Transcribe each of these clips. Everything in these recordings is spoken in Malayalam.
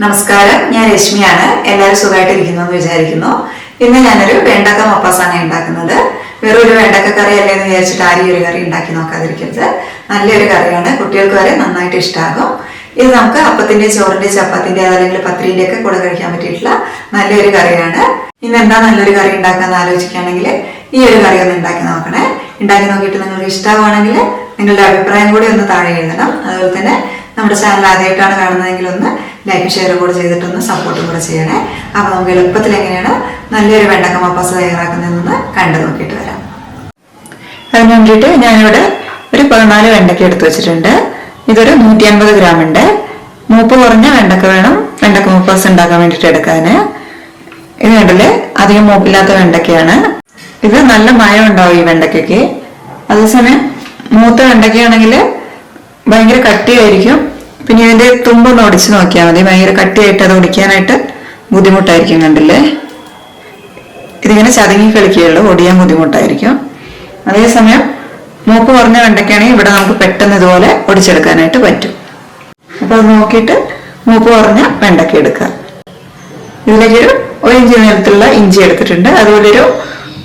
നമസ്കാരം, ഞാൻ രശ്മിയാണ്. എല്ലാവരും സുഖമായിട്ടിരിക്കുന്നു എന്ന് വിചാരിക്കുന്നു. ഇന്ന് ഞാനൊരു വെണ്ടക്ക മപ്പാസാണ് ഉണ്ടാക്കുന്നത്. വെറും ഒരു വെണ്ടക്ക കറി അല്ലേ എന്ന് വിചാരിച്ചിട്ട് ആരും ഒരു കറി ഉണ്ടാക്കി നോക്കാതിരിക്കരുത്. നല്ലൊരു കറിയാണ്, കുട്ടികൾക്ക് വരെ നന്നായിട്ട് ഇഷ്ടമാകും. ഇത് നമുക്ക് അപ്പത്തിന്റെ, ചോറിന്റെ, ചപ്പാത്തിന്റെ അല്ലെങ്കിൽ പത്തിരിന്റെ ഒക്കെ കൂടെ കഴിക്കാൻ പറ്റിയിട്ടുള്ള നല്ലൊരു കറിയാണ്. ഇന്ന് എന്താ നല്ലൊരു കറി ഉണ്ടാക്കാന്ന് ആലോചിക്കുകയാണെങ്കിൽ ഈ ഒരു കറി ഒന്ന് ഉണ്ടാക്കി നോക്കണേ. ഉണ്ടാക്കി നോക്കിയിട്ട് നിങ്ങൾക്ക് ഇഷ്ടമാണെങ്കിൽ നിങ്ങളുടെ അഭിപ്രായം കൂടി ഒന്ന് താഴെ എഴുതണം. അതുപോലെ തന്നെ നമ്മുടെ ചാനൽ ആദ്യമായിട്ടാണ് കാണുന്നതെങ്കിൽ ഒന്ന് ലൈക്ക് ഷെയർ കൂടെ ചെയ്തിട്ടൊന്ന് സപ്പോർട്ടും കൂടെ ചെയ്യണേ. അപ്പോൾ നമുക്ക് എളുപ്പത്തിൽ എങ്ങനെയാണ് നല്ലൊരു വെണ്ടക്ക മപ്പാസ് തയ്യാറാക്കുന്നതെന്ന് കണ്ടു നോക്കിയിട്ട് വരാം. അതിന് വേണ്ടിയിട്ട് ഞാനിവിടെ ഒരു 14 വെണ്ടക്ക എടുത്തു വെച്ചിട്ടുണ്ട്. ഇതൊരു 150 ഗ്രാം ഉണ്ട്. മൂപ്പ് കുറഞ്ഞ വെണ്ടക്ക വേണം വെണ്ടക്ക മപ്പാസ് ഉണ്ടാക്കാൻ വേണ്ടിയിട്ട് എടുക്കാൻ. ഇത് കണ്ടില്ലേ, അധികം മൂപ്പില്ലാത്ത വെണ്ടക്കയാണ്. ഇത് നല്ല മയം ഉണ്ടാവും ഈ വെണ്ടയ്ക്ക്. അതേസമയം മൂത്ത വെണ്ടയ്ക്കാണെങ്കിൽ ഭയങ്കര കട്ടിയായിരിക്കും. പിന്നെ ഇതിന്റെ തുമ്പൊന്ന് ഒടിച്ച് നോക്കിയാൽ മതി. ഭയങ്കര കട്ടിയായിട്ട് അത് ഒടിക്കാനായിട്ട് ബുദ്ധിമുട്ടായിരിക്കും. കണ്ടില്ലേ, ഇതിങ്ങനെ ചതുങ്ങി കളിക്കുകയുള്ളൂ, ഒടിയാൻ ബുദ്ധിമുട്ടായിരിക്കും. അതേസമയം മൂപ്പ് കുറഞ്ഞ വെണ്ടയ്ക്കാണെങ്കിൽ ഇവിടെ നമുക്ക് പെട്ടെന്ന് ഇതുപോലെ ഒടിച്ചെടുക്കാനായിട്ട് പറ്റും. അപ്പൊ അത് നോക്കിയിട്ട് മൂപ്പ് കുറഞ്ഞ വെണ്ടയ്ക്ക എടുക്കുക. ഇതിലേക്ക് ഒരു ഇഞ്ചി നീളത്തിലുള്ള ഇഞ്ചി എടുത്തിട്ടുണ്ട്. അതുപോലെ ഒരു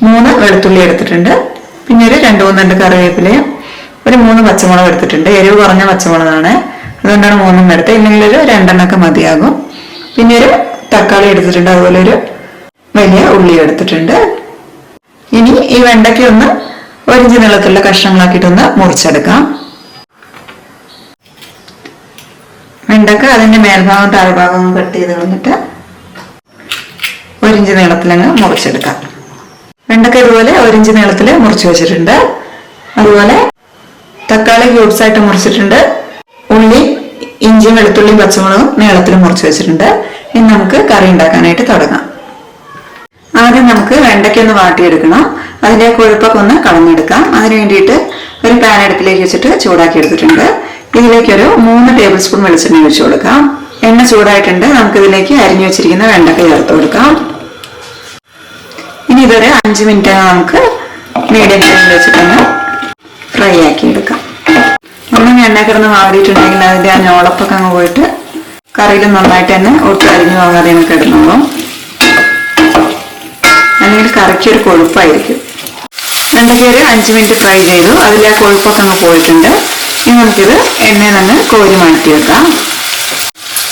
3 വെളുത്തുള്ളി എടുത്തിട്ടുണ്ട്. പിന്നെ ഒരു 2-3 കറിവേപ്പിലയും ഒരു 3 പച്ചമുളക് എടുത്തിട്ടുണ്ട്. എരിവ് കുറഞ്ഞ പച്ചമുളകാണ്, അതുകൊണ്ടാണ് 3 എടുത്തത്. ഇല്ലെങ്കിൽ ഒരു 2 മതിയാകും. പിന്നെ ഒരു തക്കാളി എടുത്തിട്ടുണ്ട്. അതുപോലെ ഒരു വലിയ ഉള്ളി എടുത്തിട്ടുണ്ട്. ഇനി ഈ വെണ്ടയ്ക്ക ഒന്ന് 1 ഇഞ്ച് നീളത്തിലുള്ള കഷ്ണങ്ങളാക്കിയിട്ടൊന്ന് മുറിച്ചെടുക്കാം. വെണ്ടക്ക അതിന്റെ മേൽഭാഗം താഴ്ഭാഗം കട്ട് ചെയ്ത് കളഞ്ഞിട്ട് 1 ഇഞ്ച് നീളത്തിലങ്ങ് മുറിച്ചെടുക്കാം. വെണ്ടക്ക ഇതുപോലെ 1 ഇഞ്ച് നീളത്തിൽ മുറിച്ച് വെച്ചിട്ടുണ്ട്. അതുപോലെ തക്കാളി ക്യൂബ്സ് ആയിട്ട് മുറിച്ചിട്ടുണ്ട്. ഉള്ളി, ഇഞ്ചിയും വെളുത്തുള്ളിയും പച്ചമുളകും നീളത്തിൽ മുറിച്ച് വെച്ചിട്ടുണ്ട്. ഇനി നമുക്ക് കറി ഉണ്ടാക്കാനായിട്ട് തുടങ്ങാം. ആദ്യം നമുക്ക് വെണ്ടയ്ക്ക ഒന്ന് വാട്ടിയെടുക്കണം. അതിന്റെ കൊഴുപ്പൊക്കെ ഒന്ന് കളഞ്ഞെടുക്കാം. അതിന് വേണ്ടിയിട്ട് ഒരു പാൻ അടുപ്പിലേക്ക് വെച്ചിട്ട് ചൂടാക്കി എടുത്തിട്ടുണ്ട്. ഇതിലേക്കൊരു 3 ടേബിൾ സ്പൂൺ വെളിച്ചെണ്ണ ഒഴിച്ചു കൊടുക്കാം. എണ്ണ ചൂടായിട്ടുണ്ട്. നമുക്ക് ഇതിലേക്ക് അരിഞ്ഞു വെച്ചിരിക്കുന്ന വെണ്ടക്ക ചേർത്ത് കൊടുക്കാം. ഇനി ഇതൊരു 5 മിനിറ്റ് നമുക്ക് മീഡിയം ഫ്ലെയിമിൽ വെച്ചിട്ടൊന്ന് ഫ്രൈ ആക്കി എടുക്കാം. ഒന്നും എണ്ണ കിടന്ന് വാടിയിട്ടുണ്ടെങ്കിൽ അതിന്റെ ആ ഞോളപ്പൊക്കെ അങ്ങ് പോയിട്ട് കറിയിൽ നന്നായിട്ട് തന്നെ ഒട്ടും അരിഞ്ഞു പോകാതെ നമുക്ക് ഇടുന്നുള്ളൂ. അല്ലെങ്കിൽ കറിക്ക് ഒരു കൊഴുപ്പായിരിക്കും. വെണ്ടയ്ക്ക ഒരു 5 മിനിറ്റ് ഫ്രൈ ചെയ്തു. അതിൽ ആ കൊഴുപ്പൊക്കെ അങ്ങ് പോയിട്ടുണ്ട്. ഇനി നമുക്കിത് എണ്ണയിൽ നിന്ന് കോരി മാറ്റി വെക്കാം.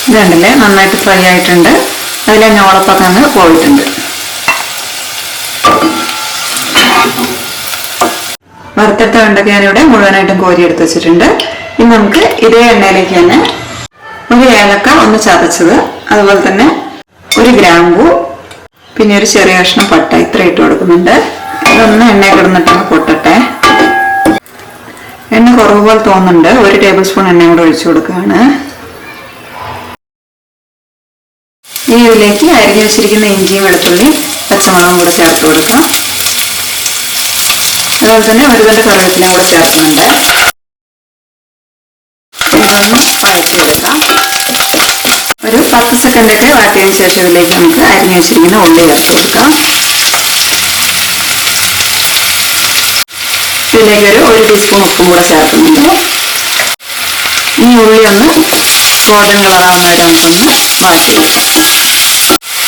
ഇതുണ്ടല്ലേ, നന്നായിട്ട് ഫ്രൈ ആയിട്ടുണ്ട്. അതിലെ ഞോളപ്പൊക്കെ അങ്ങ് പോയിട്ടുണ്ട്. വറുത്തെടുത്ത വെണ്ടയ്ക്ക ഞാനിവിടെ മുഴുവനായിട്ടും കോരി എടുത്ത് വെച്ചിട്ടുണ്ട്. ഇനി നമുക്ക് ഇതേ എണ്ണയിലേക്ക് തന്നെ ഒരു ഏലക്ക ഒന്ന് ചതച്ചത്, അതുപോലെ തന്നെ ഒരു ഗ്രാമ്പൂ, പിന്നെ ഒരു ചെറിയ കഷ്ണം പട്ട, ഇത്ര ഇട്ട് കൊടുക്കുന്നുണ്ട്. ഇതൊന്ന് എണ്ണയിൽ കിടന്നിട്ടൊന്ന് പൊട്ടട്ടെ. എണ്ണ കുറവ് പോലെ തോന്നുന്നുണ്ട്. 1 ടേബിൾ സ്പൂൺ എണ്ണയും കൂടെ ഒഴിച്ചു കൊടുക്കുകയാണ്. ഇനി ഇതിലേക്ക് അരിഞ്ഞു വെച്ചിരിക്കുന്ന ഇഞ്ചിയും വെളുത്തുള്ളിയും പച്ചമുളകും കൂടെ ചേർത്ത് കൊടുക്കാം. അതുപോലെ തന്നെ 1 തണ്ട് കറിവേപ്പിലയും കൂടെ ചേർക്കുന്നുണ്ട്. ഇതൊന്ന് വഴറ്റിയെടുക്കാം. ഒരു 10 സെക്കൻഡൊക്കെ വാട്ടിയതിനു ശേഷം ഇതിലേക്ക് നമുക്ക് അരിഞ്ഞു വെച്ചിരിക്കുന്ന ഉള്ളി ചേർത്ത് കൊടുക്കാം. ഇതിലേക്ക് ഒരു ടീസ്പൂൺ ഉപ്പും കൂടെ ചേർക്കുന്നുണ്ട്. ഈ ഉള്ളി ഒന്ന് ഗോൾഡൻ കളറാകുന്ന വരെ നമുക്കൊന്ന് വാട്ടിയെടുക്കാം.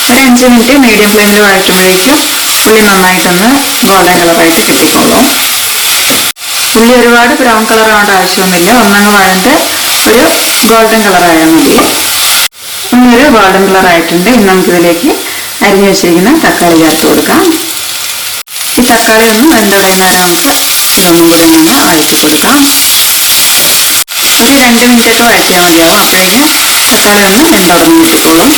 ഒരു 5 മിനിറ്റ് മീഡിയം ഫ്ലെയിമിൽ വഴറ്റുമ്പോഴേക്കും ഉള്ളി നന്നായിട്ടൊന്ന് ഗോൾഡൻ കളറായിട്ട് കിട്ടിക്കോളും. ഉള്ളി ഒരുപാട് ബ്രൗൺ കളർ ആവേണ്ട ആവശ്യമൊന്നുമില്ല. ഒന്നങ്ങ് വഴണ്ട് ഒരു ഗോൾഡൻ കളറായാൽ മതി. ഉള്ളി ഒരു ഗോൾഡൻ കളർ ആയിട്ടുണ്ട്. ഇനി നമുക്കിതിലേക്ക് അരിഞ്ഞു വെച്ചിരിക്കുന്ന തക്കാളി ചേർത്ത് കൊടുക്കാം. ഈ തക്കാളി ഒന്ന് വെന്തുടയുന്നവരെ നമുക്ക് ഇതൊന്നും കൂടി ഒന്ന് വഴറ്റി കൊടുക്കാം. ഒരു 2 മിനിറ്റൊക്കെ വഴറ്റിയാൽ മതിയാവും. അപ്പോഴേക്കും തക്കാളി ഒന്ന് വെന്തുടഞ്ഞ് കിട്ടിക്കോളും.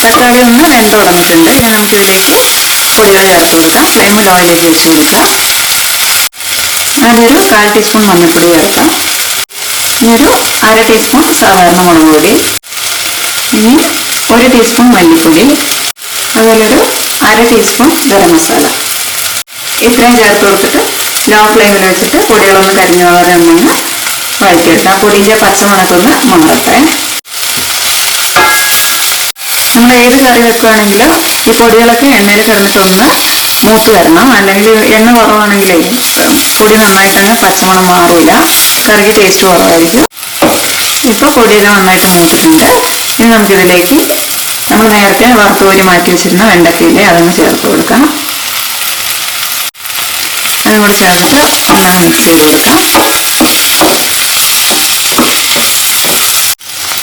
തക്കാളി ഒന്ന് വെന്തുടഞ്ഞിട്ടുണ്ട്. ഇനി നമുക്കിതിലേക്ക് പൊടികൾ ചേർത്ത് കൊടുക്കാം. ഫ്ലെയിം ലോയിലേക്ക് വെച്ച് കൊടുക്കാം. അതൊരു 1/4 ടീസ്പൂൺ മഞ്ഞൾപ്പൊടി ചേർക്കാം. ഇനിയൊരു 1/2 ടീസ്പൂൺ സാധാരണ മുളക് പൊടി. ഇനി 1 ടീസ്പൂൺ മല്ലിപ്പൊടി. അതുപോലെ ഒരു 1/2 ടീസ്പൂൺ ഗരം മസാല. ഇത്രയും ചേർത്ത് കൊടുത്തിട്ട് ലോ ഫ്ലെയിമിൽ വെച്ചിട്ട് പൊടികളൊന്ന് കരിഞ്ഞ പോലെ ഒന്നൊന്ന് വഴറ്റിയെടുക്കാം. പൊടിയുടെ പച്ചമണക്കൊന്ന് മാറട്ടെ. നമ്മൾ ഏത് കറി വെക്കുകയാണെങ്കിലും ഈ പൊടികളൊക്കെ എണ്ണയിൽ കിടന്നിട്ടൊന്ന് മൂത്ത് വരണം. അല്ലെങ്കിൽ എണ്ണ കുറവാണെങ്കിലേ പൊടി നന്നായിട്ട് തന്നെ പച്ചമണം മാറില്ല, കറിക്ക് ടേസ്റ്റ് കുറവായിരിക്കും. ഇപ്പോൾ പൊടിയൊക്കെ നന്നായിട്ട് മൂത്തിട്ടുണ്ട്. ഇനി നമുക്കിതിലേക്ക് നമ്മൾ നേരത്തെ വറുത്ത് കോരി മാറ്റി വെച്ചിരുന്ന വെണ്ടക്കയില്ലേ അതൊന്ന് ചേർത്ത് കൊടുക്കാം. അതും കൂടെ ചേർത്തിട്ട് ഒന്നൊന്ന് മിക്സ് ചെയ്ത് കൊടുക്കാം.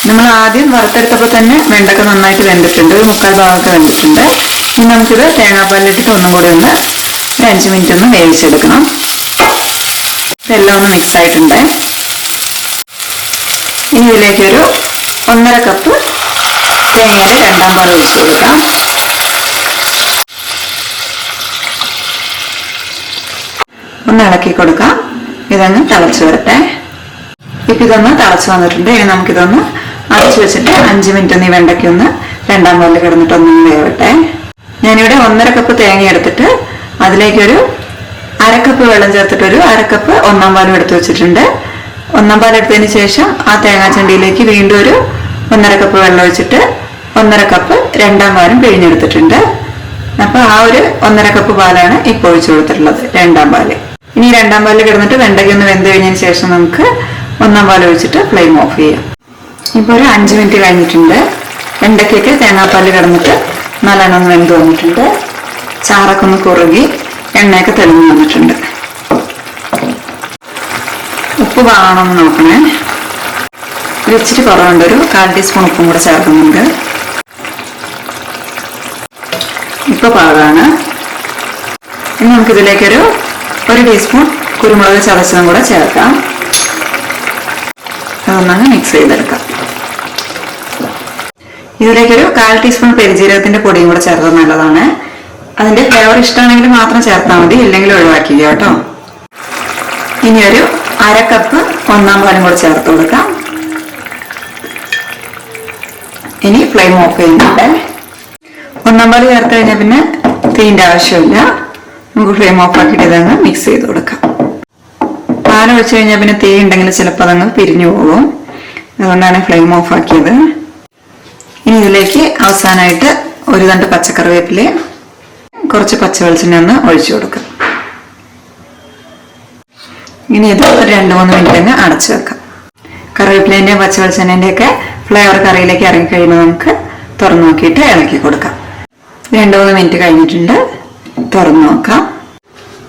നമ്മൾ ആദ്യം വറുത്തെടുത്തപ്പോൾ തന്നെ വെണ്ടക്ക നന്നായിട്ട് വെന്തിട്ടുണ്ട്, ഒരു 3/4 ഭാഗമൊക്കെ വെന്തിട്ടുണ്ട്. ഇനി നമുക്കിത് തേങ്ങാപ്പാലിലിട്ടിട്ട് ഒന്നും കൂടി ഒന്ന് ഒരു 5 മിനിറ്റ് ഒന്ന് വേവിച്ചെടുക്കണം. ഇതെല്ലാം ഒന്ന് മിക്സ് ആയിട്ടുണ്ട്. ഇനി ഇതിലേക്ക് ഒരു 1.5 കപ്പ് തേങ്ങയുടെ 2ാം പാൽ ഒഴിച്ച് കൊടുക്കാം. ഒന്ന് ഇളക്കി കൊടുക്കാം. ഇതങ്ങ് തിളച്ച് വരട്ടെ. ഇപ്പം ഇതൊന്ന് തിളച്ച് വന്നിട്ടുണ്ട്. ഇനി നമുക്കിതൊന്ന് അടച്ചു വെച്ചിട്ട് 5 മിനിറ്റ് ഒന്ന് ഈ വെണ്ടയ്ക്കൊന്ന് 2ാം പാലിൽ കിടന്നിട്ട് ഒന്നും വേവട്ടെ. ഞാനിവിടെ 1.5 കപ്പ് തേങ്ങ എടുത്തിട്ട് അതിലേക്കൊരു 1/2 കപ്പ് വെള്ളം ചേർത്തിട്ട് ഒരു 1/2 കപ്പ് 1ാം പാലും എടുത്ത് വെച്ചിട്ടുണ്ട്. 1ാം പാൽ എടുത്തതിന് ശേഷം ആ തേങ്ങാച്ചണ്ടിയിലേക്ക് വീണ്ടും ഒരു 1.5 കപ്പ് വെള്ളം ഒഴിച്ചിട്ട് 1.5 കപ്പ് 2ാം പാലും പിഴിഞ്ഞെടുത്തിട്ടുണ്ട്. അപ്പൊ ആ ഒരു 1.5 കപ്പ് പാലാണ് ഇപ്പോൾ ഒഴിച്ചു കൊടുത്തിട്ടുള്ളത്, 2ാം പാല്. ഇനി 2ാം പാലിൽ കിടന്നിട്ട് വെണ്ടയ്ക്കൊന്ന് വെന്ത് കഴിഞ്ഞതിന് ശേഷം നമുക്ക് 1ാം പാൽ ഒഴിച്ചിട്ട് ഫ്ലെയിം ഓഫ് ചെയ്യാം. ഇപ്പോൾ ഒരു 5 മിനിറ്റ് കഴിഞ്ഞിട്ടുണ്ട്. വെണ്ടയ്ക്കൊക്കെ തേങ്ങാപ്പാലിൽ കിടന്നിട്ട് നല്ലോണം വെന്ത് വന്നിട്ടുണ്ട്. ചാറൊക്കെ ഒന്ന് കുറുകി എണ്ണയൊക്കെ തെളിഞ്ഞ് വന്നിട്ടുണ്ട്. ഉപ്പ് പാകണമെന്ന് നോക്കണേ. ഒരു ഇച്ചിരി കുറവുണ്ട്, ഒരു 1/4 ടീസ്പൂൺ ഉപ്പും കൂടെ ചേർക്കുന്നുണ്ട്. ഇപ്പോൾ പാകമാണ്. ഇനി നമുക്കിതിലേക്കൊരു 1 ടീസ്പൂൺ കുരുമുളക് ചതച്ചതും കൂടെ ചേർക്കാം. അതൊന്നാണ് മിക്സ് ചെയ്തെടുക്കാം. ഇതിലേക്കൊരു 1/4 ടീസ്പൂൺ പെരുജീരകത്തിന്റെ പൊടിയും കൂടെ ചേർത്തത് നല്ലതാണ്. അതിന്റെ ഫ്ലേവർ ഇഷ്ടമാണെങ്കിൽ മാത്രം ചേർത്താൽ മതി, ഇല്ലെങ്കിൽ ഒഴിവാക്കുക കേട്ടോ. ഇനി ഒരു 1/2 കപ്പ് 1ാം പാലും കൂടെ ചേർത്ത് കൊടുക്കാം. ഇനി ഫ്ലെയിം ഓഫ് ചെയ്യുന്നുണ്ട്. 1ാം പാല് ചേർത്ത് കഴിഞ്ഞാൽ പിന്നെ തീൻ്റെ ആവശ്യമില്ല. നമുക്ക് ഫ്ലെയിം ഓഫ് ആക്കിയിട്ട് ഇതങ്ങ് മിക്സ് ചെയ്ത് കൊടുക്കാം. പാൽ ഒഴിച്ചു കഴിഞ്ഞാൽ പിന്നെ തീ ഉണ്ടെങ്കിൽ ചിലപ്പോൾ അതങ്ങ് പിരിഞ്ഞു പോകും. അതുകൊണ്ടാണ് ഫ്ലെയിം ഓഫ് ആക്കിയത്. ഇനി ഇതിലേക്ക് അവസാനമായിട്ട് ഒരു തണ്ട് പച്ചക്കറിവേപ്പില, കുറച്ച് പച്ചവെളിച്ചെണ്ണ ഒന്ന് ഒഴിച്ചു കൊടുക്കാം. ഇനി ഇത് ഒരു 2-3 മിനിറ്റ് അങ്ങ് അടച്ചു വെക്കാം. കറിവേപ്പിലേൻ്റെയും പച്ചവെളിച്ചെണ്ണേൻ്റെയും ഒക്കെ ഫ്ലേവർ കറിയിലേക്ക് ഇറങ്ങി കഴിയുമ്പോൾ നമുക്ക് തുറന്നു നോക്കിയിട്ട് ഇളക്കി കൊടുക്കാം. 2-3 മിനിറ്റ് കഴിഞ്ഞിട്ടുണ്ട്. തുറന്നു നോക്കാം.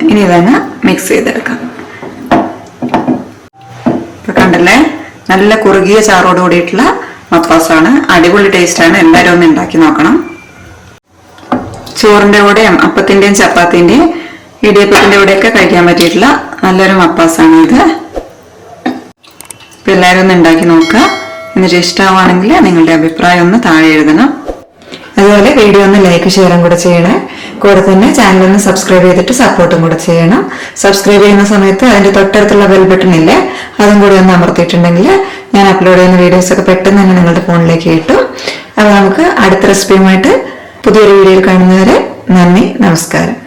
ഇനി ഇതങ്ങ് മിക്സ് ചെയ്തെടുക്കാം. ഇപ്പൊ കണ്ടല്ലേ, നല്ല കുറുകിയ ചാറോട് കൂടിയിട്ടുള്ള മപ്പാസാണ്. അടിപൊളി ടേസ്റ്റാണ്. എല്ലാവരും ഒന്ന് ഉണ്ടാക്കി നോക്കണം. ചോറിന്റെ കൂടെയും അപ്പത്തിന്റെയും ചപ്പാത്തിന്റെയും ഇടിയപ്പത്തിന്റെ കൂടെയൊക്കെ കഴിക്കാൻ പറ്റിയിട്ടുള്ള നല്ലൊരു മപ്പാസാണ് ഇത്. ഇപ്പൊ എല്ലാവരും ഒന്ന് ഉണ്ടാക്കി നോക്കുക. എന്നിട്ട് ഇഷ്ടമാണെങ്കിൽ നിങ്ങളുടെ അഭിപ്രായം ഒന്ന് താഴെ എഴുതണം. അതുപോലെ വീഡിയോ ഒന്ന് ലൈക്ക് ഷെയറും കൂടെ ചെയ്യണേ. കൂടെ തന്നെ ചാനൽ ഒന്ന് സബ്സ്ക്രൈബ് ചെയ്തിട്ട് സപ്പോർട്ടും കൂടെ ചെയ്യണം. സബ്സ്ക്രൈബ് ചെയ്യുന്ന സമയത്ത് അതിന്റെ തൊട്ടടുത്തുള്ള ബെൽ ബട്ടൺ ഇല്ലേ, അതും കൂടി ഒന്ന് അമർത്തിയിട്ടുണ്ടെങ്കിൽ ഞാൻ അപ്ലോഡ് ചെയ്യുന്ന വീഡിയോസ് ഒക്കെ പെട്ടെന്ന് തന്നെ നിങ്ങളുടെ ഫോണിലേക്ക് കിട്ടും. അപ്പോൾ നമുക്ക് അടുത്ത റെസിപ്പിയുമായിട്ട് പുതിയൊരു വീഡിയോയിൽ കാണുന്നവരെ നന്ദി, നമസ്കാരം.